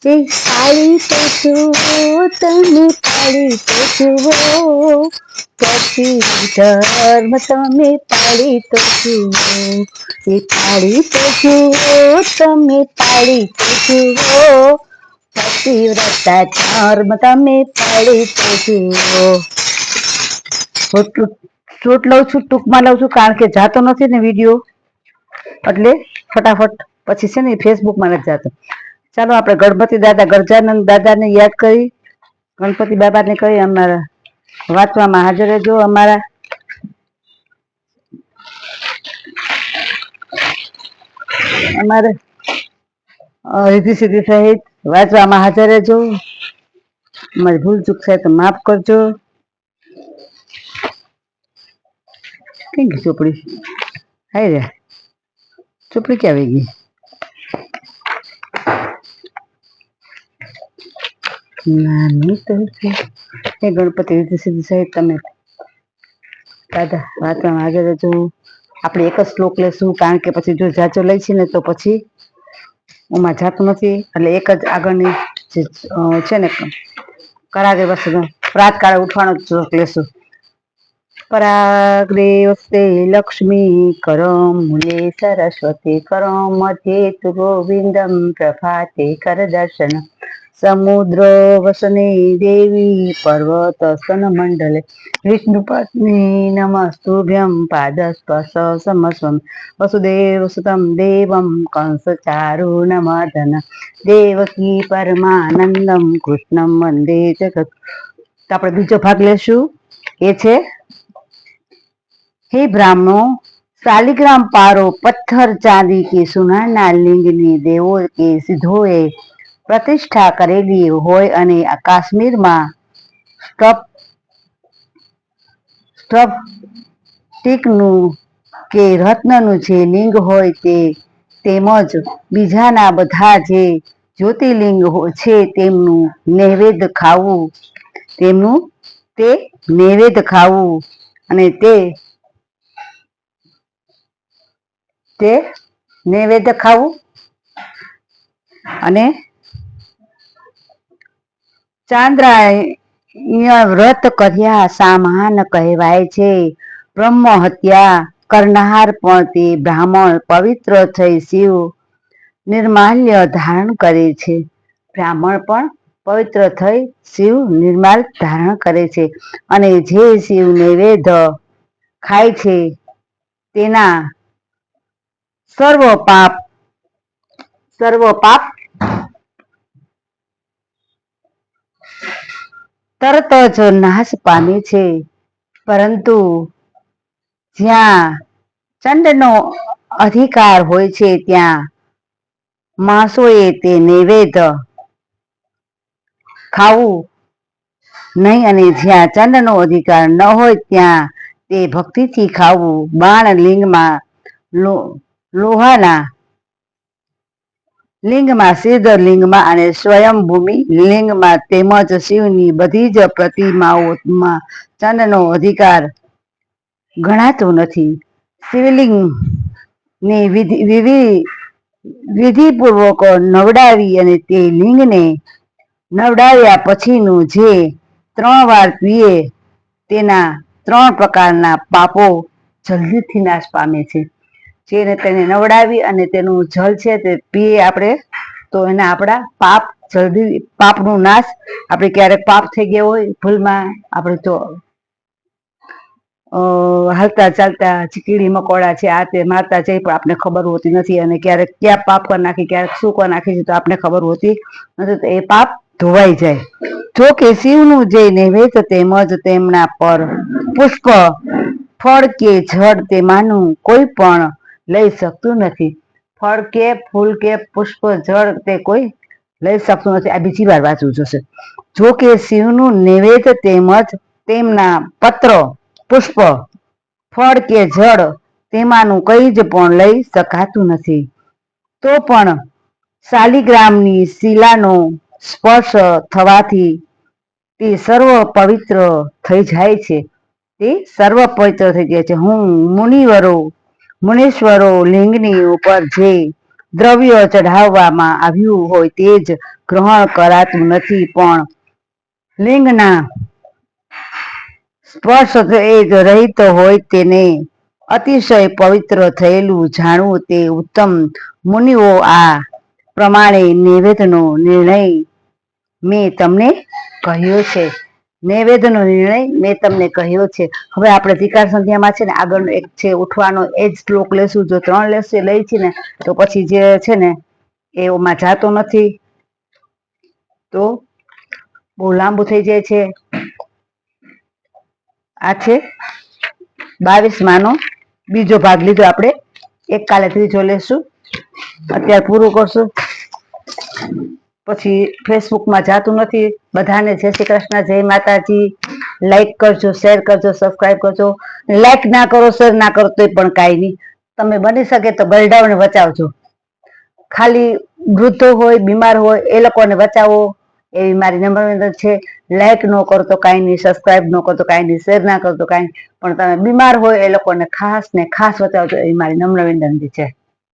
એ પાળી તો જુઓ તમે પાળી તો જુઓ પછી ધર્મ તમે પાળી તો જુઓ એ પાળી તો જુઓ તમે પાળી તો જુઓ પતિવ્રતા ધર્મ તમે પાળી તો જુઓ. શૂટ લઉં છું, ટૂંકમાં લઉં છું કારણ કે જાતો નથી ને વિડીયો, એટલે ફટાફટ પછી છે ને ફેસબુકમાં નથી જાતો. ચાલો આપણે ગણપતિ દાદા ગરજાનંદ દાદાને યાદ કરી, ગણપતિ બાબાને કહી અમારા વાંચવામાં હાજર રહેજો. અમારે રીધી સીધી સહિત વાંચવામાં હાજર રહેજો. અમારી ભૂલ ચૂક થાય તો માફ કરજો. કઈ ગઈ ચોપડી? હાય રે, ચોપડી ક્યાં આવી ગઈ? નાની તો એ ગણપતિ રીધી સીધી સહિત તમે દાદા વાંચવામાં હાજર રહેજો. આપણે એક જ શ્લોક લેશું કારણ કે પછી જો જાચો લઈ છે ને તો પછી ઓમાં જાતું નથી, એટલે એક જ આગળની જે છે ને કરાગે વસ્તુ પ્રાત કાળે ઉઠવાનો શ્લોક લેશું. પરાગ્રે વસ્તે લક્ષ્મી કરમ મૂલે સરસ્વતી કરમ મધ્યે તુ ગોવિંદમ પ્રભાતે કર દર્શન સમુદ્ર વસને દેવી પર્વત સ્તન મંડલે વિષ્ણુ પત્ની નમસ્તુભ્યમ પાદસ્પર્શ સમસ્વમ વસુદેવ સુતમ દેવમ કંસ ચારુણમર્દન દેવકી પરમાનંદમ કૃષ્ણમ વંદે જગત. આપણે બીજો ભાગ લેશું. એ છે, हे ब्राह्मणों, शालिग्राम पारो पत्थर चांदी के सुनाना लिंगनी देवो के सिद्धोए प्रतिष्ठा करेली होय અને આ કાશ્મીરમાં સ્ફટિકનું કે રત્નનું જે લિંગ હોય તે તેમજ બીજાના બધા જે જ્યોતિર્લિંગ છે તેમનું નૈવેદ્ય ખાવું અને તે નૈવેદ્ય ખાવું અને ચાંદ્રાયણ વ્રત કર્યા સામાન કહેવાય છે. બ્રહ્મ હત્યા કરનાર પણ તે બ્રાહ્મણ પવિત્ર થઈ શિવ નિર્માલ્ય ધારણ કરે છે. બ્રાહ્મણ પણ પવિત્ર થઈ શિવ નિર્માલ ધારણ કરે છે અને જે શિવ નૈવેદ્ય ખાય છે તેના સર્વ પાપ તરત જ નાશ પામે છે. પરંતુ જ્યાં ચંડનો અધિકાર હોય છે ત્યાં માણસોએ તે નૈવેદ્ય ખાવું નહીં અને જ્યાં ચંડનો અધિકાર ન હોય ત્યાં તે ભક્તિથી ખાવું. બાણ લિંગમાં લોહાના લિંગમાં, સિદ્ધ લિંગમાં અને સ્વયંભૂમિ લિંગમાં તેમજ શિવની બધી જ પ્રતિમાઓમાં ચંડનો અધિકાર ગણાતો નથી. શિવલિંગ ને વિધિપૂર્વક નવડાવી અને તે લિંગને નવડાવ્યા પછીનું જે 3 વાર પીએ તેના 3 પ્રકારના પાપો જલ્દીથી નાશ પામે છે. જેને તેને નવડાવી અને તેનું જલ છે તે પીએ આપણે તો એના આપણા પાપનું નાશ. આપણે ક્યારેક પાપ થઈ ગયા હોય ભૂલમાં, આપણે તો હાલતા ચાલતા કીડી મકોડા છે આ તે મારતા જઈ પણ આપણે ખબર હોતી નથી અને ક્યારેક ક્યાં પાપ કરી નાખી ક્યારેક શું કરી નાખી છે તો આપણે ખબર હોતી નથી, તો એ પાપ ધોવાઈ જાય. જો કે શિવનું જે નૈવેદ્ય તેમજ તેમના પર પુષ્પ ફળ કે જળ તેમાંનું કોઈ પણ લઈ શકતું નથી. ફળ કે ફૂલ કે પુષ્પ જળ તે કોઈ લઈ શકતું નથી. આ બીજી વાર વાંચવું જોશે. જો કે શિવનું નૈવેદ્ય તેમજ તેમના પત્ર પુષ્પ ફળ કે જળ તેમાંનું કઈ જ પણ લઈ શકાતું નથી. તો પણ શાલિગ્રામની શિલાનો સ્પર્શ થવાથી તે સર્વ પવિત્ર થઈ જાય છે. હું મુનીશ્વરો લિંગની ઉપર જે દ્રવ્ય ચઢાવવામાં આવ્યું હોય તે જ ગ્રહણ કરાતું નથી, પણ લિંગના સ્પર્શ એ રહિત હોય તેને અતિશય પવિત્ર થયેલું જાણવું તે ઉત્તમ. મુનિઓ, આ પ્રમાણે નૈવેદ્યનો નિર્ણય મેં તમને કહ્યો છે. નૈવેદ્યનો નિર્ણય મેં તમને કહ્યો છે. હવે આપણે ત્રિકાળ સંધ્યામાં છે ને આગળનો એક છે ઉઠવાનો એ જ શ્લોક લેશું. જો 3 લઈ છે ને તો પછી જે છે ને એમાં જાતો નથી, તો બહુ લાંબુ થઈ જાય છે. આ છે 22માંનો બીજો ભાગ લીધો આપણે. એક કાલે ત્રીજો લેશું. અત્યારે પૂરું કરશું, પછી ફેસબુકમાં જાતું નથી. બધાને જય શ્રી કૃષ્ણ, જય માતાજી. લાઈક કરજો, શેર કરજો, સબસ્ક્રાઈબ કરજો. લાઈક ના કરો, શેર ના કરો તોય પણ કાંઈ નહીં. તમે બની શકે તો બરડાઓને બચાવજો. ખાલી વૃદ્ધો હોય, બીમાર હોય એ લોકોને બચાવો એવી મારી નમ્ર વિનંતી છે. લાઈક ન કરો તો કાંઈ નહીં, સબસ્ક્રાઈબ ન કરો તો કાંઈ નહીં, શેર ના કરો તો કાંઈ નહીં, પણ તમે બીમાર હોય એ લોકોને ખાસ ને ખાસ બચાવજો એવી મારી નમ્ર વિનંતી છે.